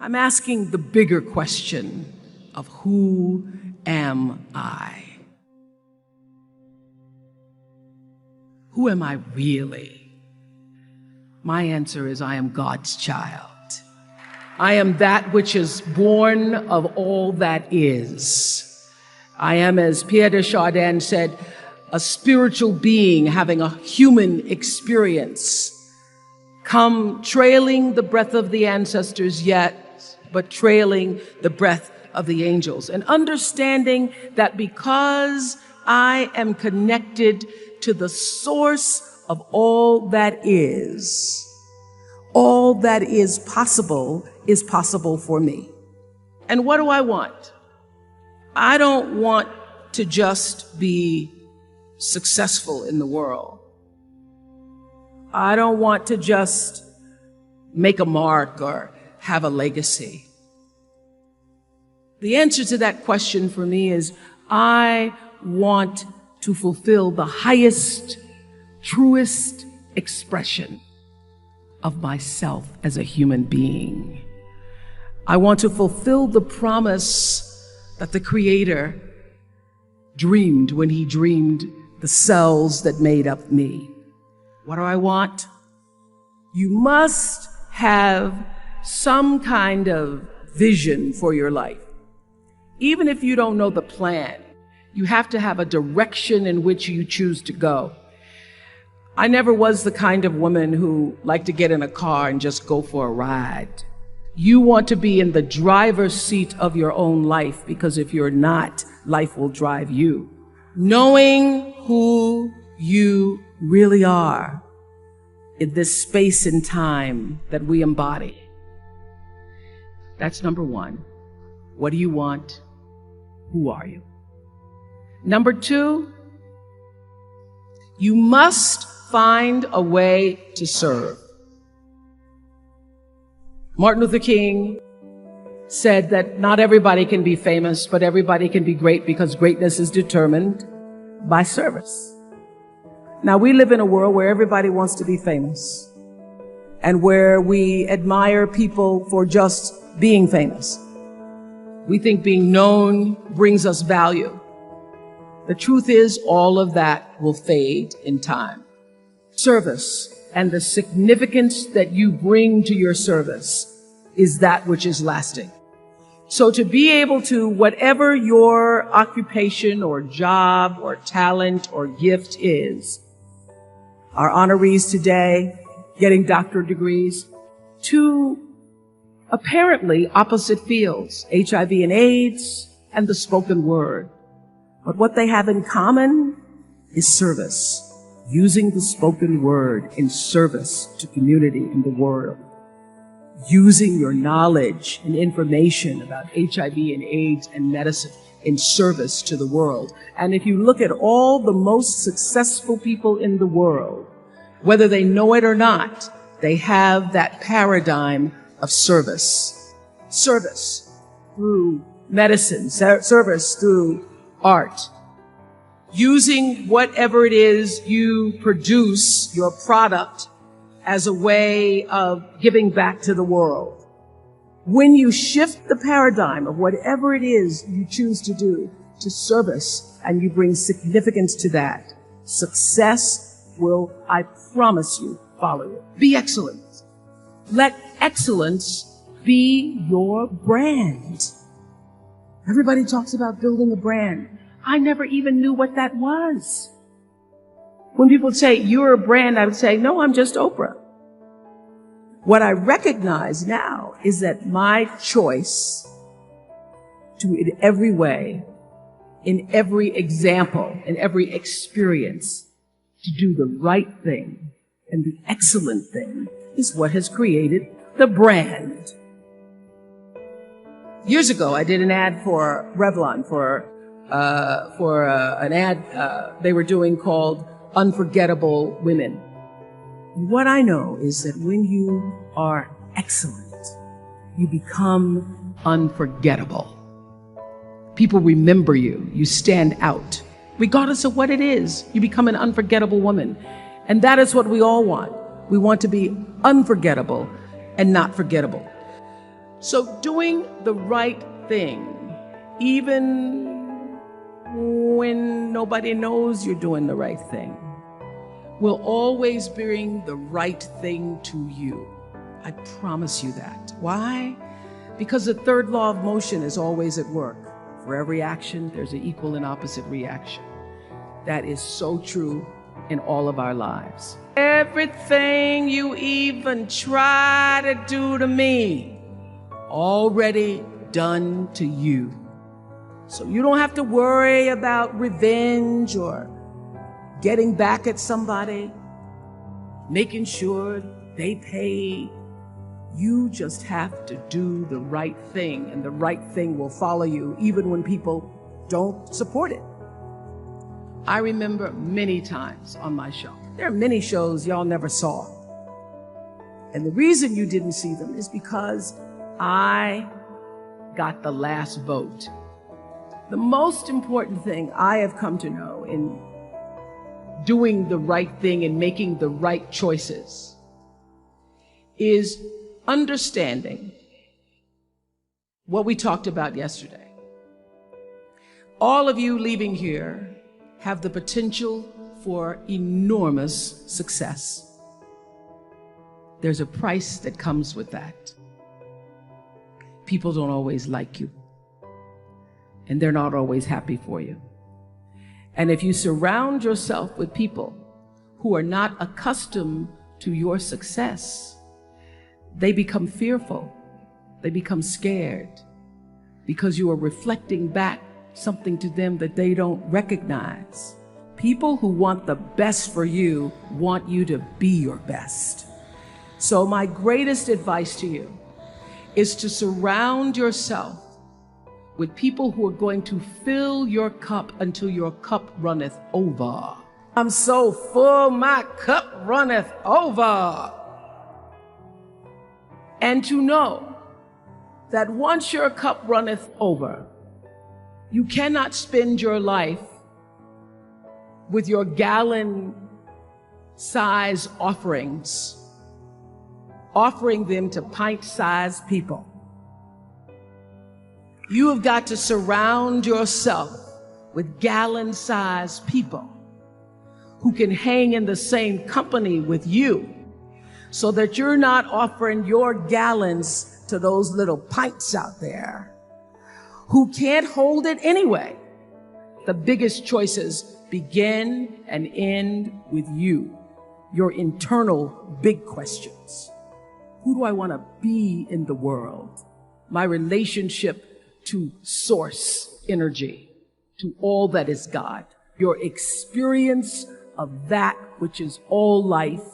I'm asking the bigger question of who am I? Who am I really? My answer is I am God's child. I am that which is born of all that is. I am, as Pierre de Chardin said, a spiritual being having a human experience, come trailing the breath of the ancestors yet, but trailing the breath of the angels. And understanding that because I am connected to the source of all that is possible for me. And what do I want? I don't want to just be successful in the world. I don't want to just make a mark or have a legacy. The answer to that question for me is I want to fulfill the highest, truest expression of myself as a human being. I want to fulfill the promise that the Creator dreamed when He dreamed the cells that made up me. What do I want? You must have some kind of vision for your life. Even if you don't know the plan, you have to have a direction in which you choose to go. I never was the kind of woman who liked to get in a car and just go for a ride. You want to be in the driver's seat of your own life, because if you're not, life will drive you. Knowing who you really are in this space and time that we embody. That's number one. What do you want? Who are you? Number two, you must find a way to serve. Martin Luther King said that not everybody can be famous, but everybody can be great, because greatness is determined by service. Now, we live in a world where everybody wants to be famous and where we admire people for just being famous. We think being known brings us value. The truth is, all of that will fade in time. Service and the significance that you bring to your service is that which is lasting. So to be able to, whatever your occupation or job or talent or gift is, our honorees today getting doctorate degrees, to apparently opposite fields, HIV and AIDS and the spoken word. But what they have in common is service. Using the spoken word in service to community in the world. Using your knowledge and information about HIV and AIDS and medicine in service to the world. And if you look at all the most successful people in the world, whether they know it or not, they have that paradigm of service. Service through medicine, service through art. Using whatever it is you produce, your product, as a way of giving back to the world. When you shift the paradigm of whatever it is you choose to do to service, and you bring significance to that, success will, I promise you, follow you. Be excellent. Let excellence be your brand. Everybody talks about building a brand. I never even knew what that was. When people say, you're a brand, I would say, no, I'm just Oprah. What I recognize now is that my choice to, in every way, in every example, in every experience, to do the right thing and the excellent thing is what has created the brand. Years ago, I did an ad for Revlon for an ad they were doing called Unforgettable Women. And what I know is that when you are excellent, you become unforgettable. People remember you. You stand out. Regardless of what it is, you become an unforgettable woman. And that is what we all want. We want to be unforgettable and not forgettable. So doing the right thing, even when nobody knows you're doing the right thing, will always bring the right thing to you. I promise you that. Why? Because the third law of motion is always at work. For every action, there's an equal and opposite reaction. That is so true in all of our lives. Everything you even try to do to me, already done to you. So you don't have to worry about revenge or getting back at somebody, making sure they pay. You just have to do the right thing, and the right thing will follow you even when people don't support it. I remember many times on my show. There are many shows y'all never saw. And the reason you didn't see them is because I got the last vote. The most important thing I have come to know in doing the right thing and making the right choices is understanding what we talked about yesterday. All of you leaving here have the potential for enormous success. There's a price that comes with that. People don't always like you, and they're not always happy for you. And if you surround yourself with people who are not accustomed to your success, they become fearful. They become scared because you are reflecting back something to them that they don't recognize. People who want the best for you want you to be your best. So my greatest advice to you is to surround yourself with people who are going to fill your cup until your cup runneth over. I'm so full, my cup runneth over. And to know that once your cup runneth over, you cannot spend your life with your gallon-size offerings, offering them to pint-sized people. You have got to surround yourself with gallon-sized people who can hang in the same company with you so that you're not offering your gallons to those little pints out there who can't hold it anyway. The biggest choices begin and end with you, your internal big questions. Who do I want to be in the world? My relationship to source energy, to all that is God, your experience of that which is all life,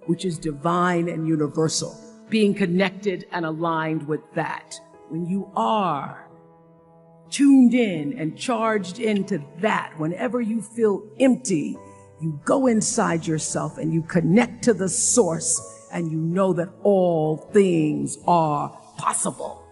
which is divine and universal, being connected and aligned with that. When you are tuned in and charged into that, whenever you feel empty, you go inside yourself and you connect to the source, and you know that all things are possible.